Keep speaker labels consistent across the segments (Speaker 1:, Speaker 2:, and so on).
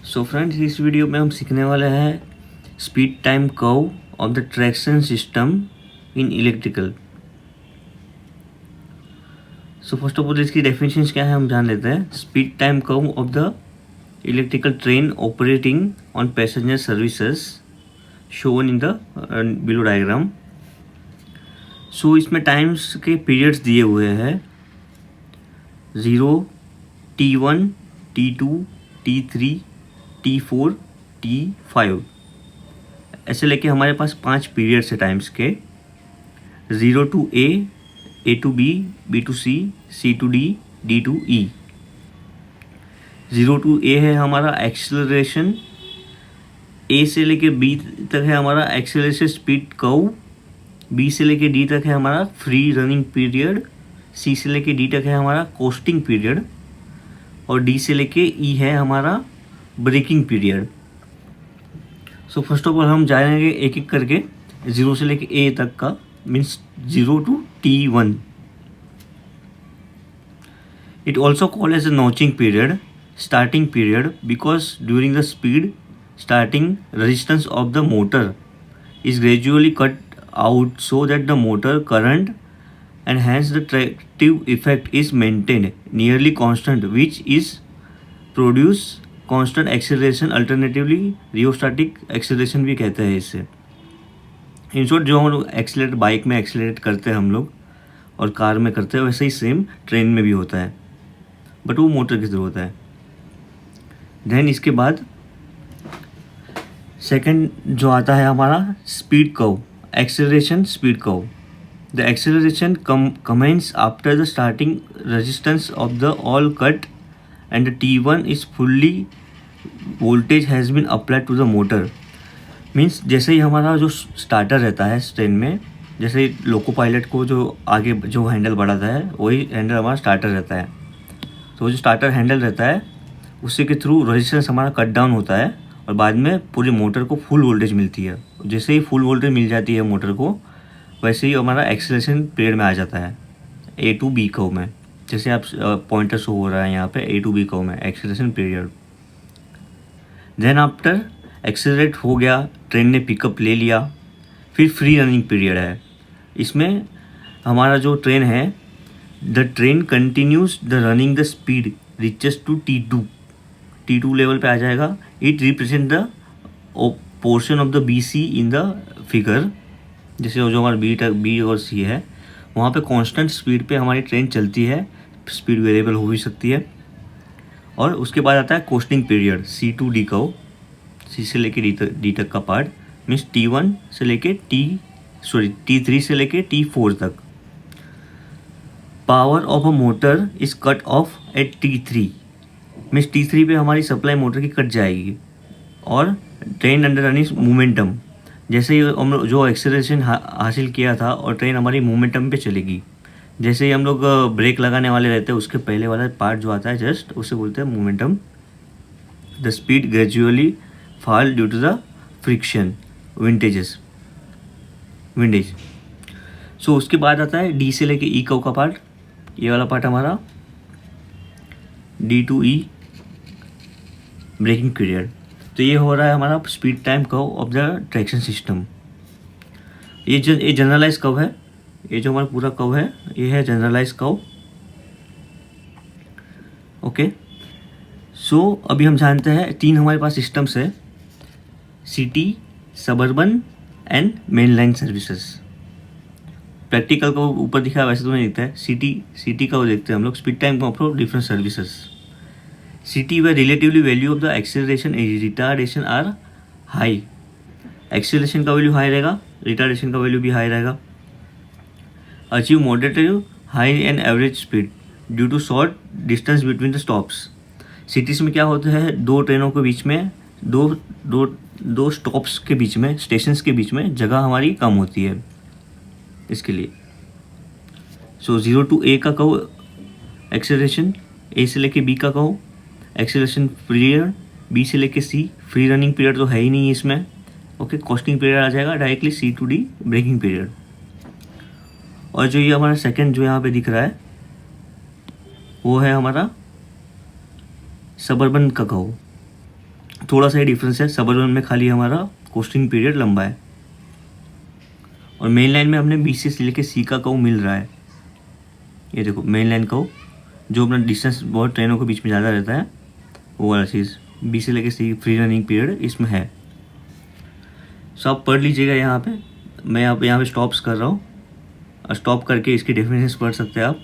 Speaker 1: So friends, इस video में हम सीखने वाले हैं speed time curve of the traction system in electrical. So first of all इसकी डेफिनेशंस क्या है हम जान लेते हैं। Speed time curve of the electrical train operating on passenger services shown in the below diagram. So इसमें times के periods दिए हुए हैं 0, T1, T2, T3, T4, T5 ऐसे लेके हमारे पास 5 पीरियड्स है टाइम्स के। 0 to A, A to B, B to C, C to D, D to E। 0 to A है हमारा एक्सेलरेशन, A से लेके B तक है हमारा एक्सेलरेशन स्पीड कर्व, B से लेके D तक है हमारा फ्री रनिंग पीरियड, C से लेके D तक है हमारा कोस्टिंग पीरियड और D से लेके E है हमारा braking period. So first of all हम जाएंगे एक एक करके 0 से लेके A तक का, means 0 to T1। It also called as a notching period, starting period, because during the speed starting resistance of the motor is gradually cut out so that the motor current and hence the tractive effect is maintained nearly constant, which is produce constant acceleration, alternatively rheostatic acceleration भी कहते हैं इसे। In short जो हम लोग accelerate bike में accelerate करते हैं हम लोग और कार में करते हैं, वैसे ही सेम ट्रेन में भी होता है, बट वो मोटर की ज़रूरत है। देन इसके बाद सेकंड जो आता है हमारा speed curve, acceleration speed curve. The acceleration commence after the starting resistance of the all cut and the T1 is fully voltage has been applied to the motor। Means जैसे ही हमारा जो starter रहता है train में, जैसे loco pilot को जो आगे जो हैंडल बढ़ाता है वही हैंडल हमारा स्टार्टर रहता है। तो जो स्टार्टर हैंडल रहता है उसी के थ्रू रेजिस्टेंस हमारा कट डाउन होता है और बाद में पूरी मोटर को फुल वोल्टेज मिलती है। जैसे ही फुल वोल्टेज मिल जाती है मोटर को, वैसे ही हमारा एक्सेलरेशन पीरियड में आ जाता है A to B कर्व में। जैसे आप पॉइंटर शो हो रहा है यहाँ पे A to B कर्व में acceleration period. Then after accelerate हो गया, ट्रेन ने पिकअप ले लिया, फिर फ्री रनिंग पीरियड है। इसमें हमारा जो ट्रेन है, the train continues the running the speed reaches to T2 level पे आ जाएगा। It represent the portion of the BC in the figure. जैसे जो हमारा B और C है, वहाँ पे कांस्टेंट स्पीड पे हमारी ट्रेन चलती है, स्पीड वेरिएबल हो भी सकती है। और उसके बाद आता है costing period, C to D curve, C से लेके D तक का पार्ट, मीन्स T1 से लेके T3 से लेके T4 तक। Power of a motor is cut off at T3, means T3 पे हमारी सप्लाई मोटर की कट जाएगी और ट्रेन अंडर रनिंग मोमेंटम। जैसे ही हम जो एक्सेलरेशन हासिल किया था और ट्रेन हमारी मोमेंटम पे चलेगी। जैसे ही हम लोग ब्रेक लगाने वाले रहते हैं, उसके पहले वाला पार्ट जो आता है जस्ट, उसे बोलते हैं momentum. The speed gradually fall due to the friction windage. So उसके बाद आता है D से लेके E कर्व का पार्ट, ये वाला पार्ट हमारा D to E braking period. तो ये हो रहा है हमारा speed time curve of the traction system. ये जनरलाइज कर्व है, ये जो हमारा पूरा कर्व है ये है जनरलाइज कर्व। ओके, सो अभी हम जानते हैं 3 हमारे पास सिस्टम्स है, city, suburban and main line services. Practical का ऊपर दिखा है वैसे तो नहीं दिखता है। सिटी का वो देखते हैं हम लोग, speed time curve of different services. City way relatively value of the acceleration and retardation are high. Acceleration का वैल्यू हाई रहेगा, रिटार्डेशन का वैल्यू भी हाई रहेगा। Achieve moderate high and average speed due to short distance between the stops. Cities में क्या होता है, दो ट्रेनों के बीच में, दो स्टॉप्स के बीच में, स्टेशंस के बीच में जगह हमारी कम होती है इसके लिए। सो 0 to A का कहो एक्सेलरेशन, A से लेके B का कहो एक्सेलरेशन पीरियड, B से लेके C फ्री रनिंग पीरियड तो है ही नहीं इसमें। ओके, कोस्टिंग पीरियड आ जाएगा directly C to D braking period. और जो ये हमारा सेकंड जो यहाँ पे दिख रहा है वो है हमारा सबर्बन का कहो, थोड़ा सा ही डिफरेंस है, सबअर्बन में खाली हमारा कोस्टिंग पीरियड लंबा है, और मेन लाइन में हमने बी से लेके सी का कर्व मिल रहा है। ये देखो मेन लाइन कर्व, जो अपना डिस्टेंस बहुत ट्रेनों के बीच में ज़्यादा रहता है, वो वाला चीज़ बी से लेके सी फ्री रनिंग पीरियड इसमें है। सो आप पढ़ लीजिएगा यहाँ पे, मैं यहाँ पे स्टॉप्स कर रहा हूँ, और स्टॉप करके इसकी डेफिनेशंस पढ़ सकते हैं आप।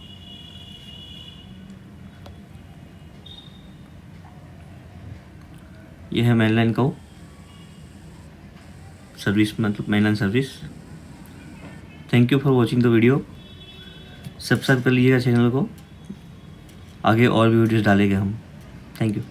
Speaker 1: ये है मेन लाइन कर्व सर्विस, मतलब main line service. Thank you for watching the video. Subscribe कर लीजिएगा चैनल को, आगे और भी वीडियोस डालेंगे हम। Thank you.